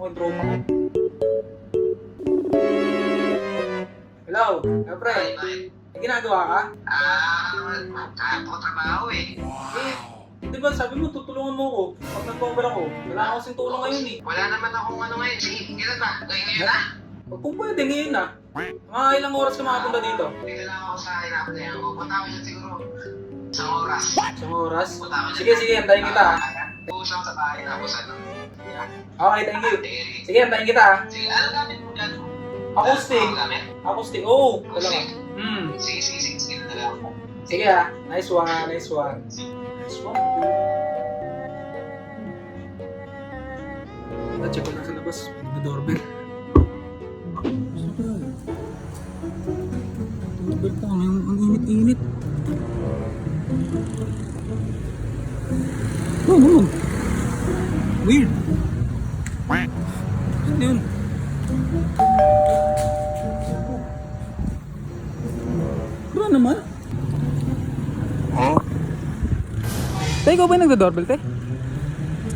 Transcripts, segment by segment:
yung tropa ko. Hello, pre. May ginagawa ka? Kaya po trabaho eh. Di ba sabi mo tutulungan mo ako pag nag-cover ako? Wala ako kasing tulong ngayon eh. Wala naman akong ano ngayon. Sige, kailan ba? Ngayon na? Kung pwede ngayon na. Mga ilang oras ka makapunta dito? Dito lang ako sa hirap na yan. Punta ko yan siguro. Isang oras. Isang oras? Punta ko Sige, sige, antayin kita ha. Puso sa bahay tapos ano. Okay, thank you. Sige, antayin kita ha. Sige, anong gamit mo dyan? Acoustic. Anong gamit? Acoustic, oo. Talaga. Acoustic? Sige, sige, sige. Sige na lang ako. Sige ha. Nice one, nice one. Nice one. Check ko lang sa labas. Nag-doorbell. Doorbell pa. Ang init-init. Oh, naman. Weird. Ano yun? Bro naman. Te, ikaw ba yung nagda-doorbell, te?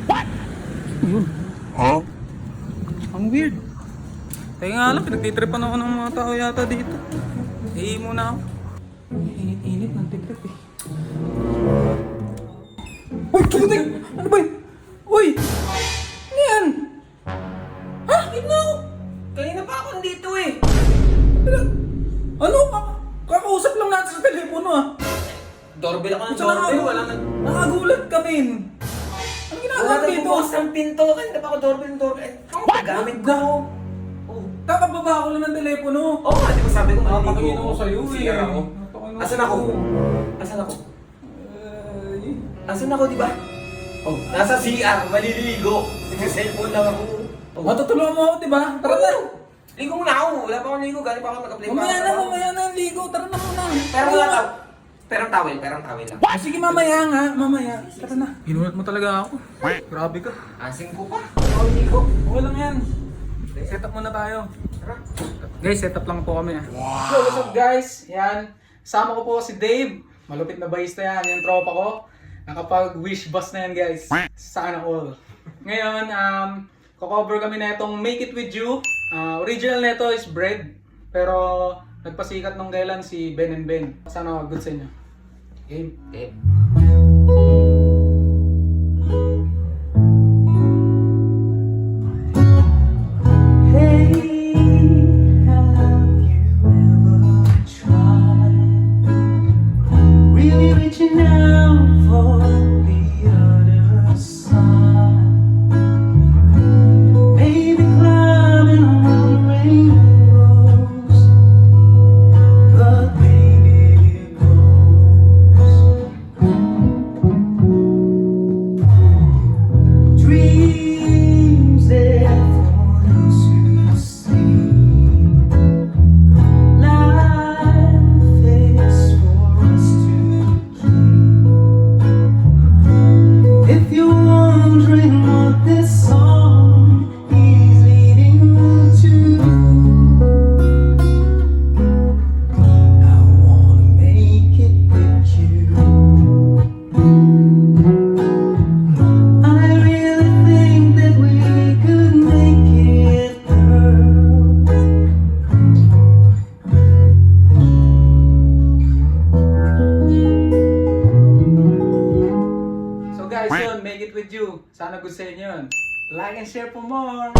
What? Yun. Huh? Ang weird. Teka nga lang, pinagtitripan ako ng mga tao yata dito. Ihi muna ako. Init-init ng titrip eh. Uy, tumitig! Ano ba yun? Uy! Ano yan? Ha? Ino! Kanina pa ako nandito eh. Ano? Kakausap lang natin sa telepono ah. Doorbell ako ng Ito doorbell, wala nang... nakagulat kami. Ano ginagawa Wala nang dito? bukas ng pinto, kanina pa ako doorbell. Ang paggamit ko. Oh. Kakababa ako lang ng telepono. Oo nga, di ba sabi ko Napakingin maliligo ako sa'yo eh. CR ako. Napakingin Asan ako? Asan ako? Asan ako, di ba? Oh, nasa CR, maliligo. Nagsa-cellphone lang ako. Oh. Matutulungan mo ako, diba? Tara na! Ligo muna ako. Wala pa akong ligo. Galing pa ako nag-apply pa. Mamaya na ang ligo. Tara na muna. Pero wala tawel. Perang tawel lang. Sige, mamaya nga. Mamaya. Tara na. Pinulat mo talaga ako. Grabe ka. Asing ko pa. Ako ligo. Okay lang yan. Set up muna tayo. Tara. Guys, set up lang po kami. So, what's up guys? Yan. Sama ko po si Dave. Malupit na bahista yan. Yung tropa ko. Nakapag-wish bus na yan guys. Sana all. Ngayon, cover kami na itong Make It With You. Original nito is Bread. Pero nagpasikat nung kailan si Ben and Ben. Sana good sa inyo. Game. Eh. Reaching out for the other side, maybe climbing on rainbows, but maybe it goes. Dreams they're for those who see. Life is for us to if you're wondering what this song is leading to, I wanna make it with you. I really think that we could make it, girl. So guys, yun, Make It With You. Sana good sa inyo yun. Like and share for more.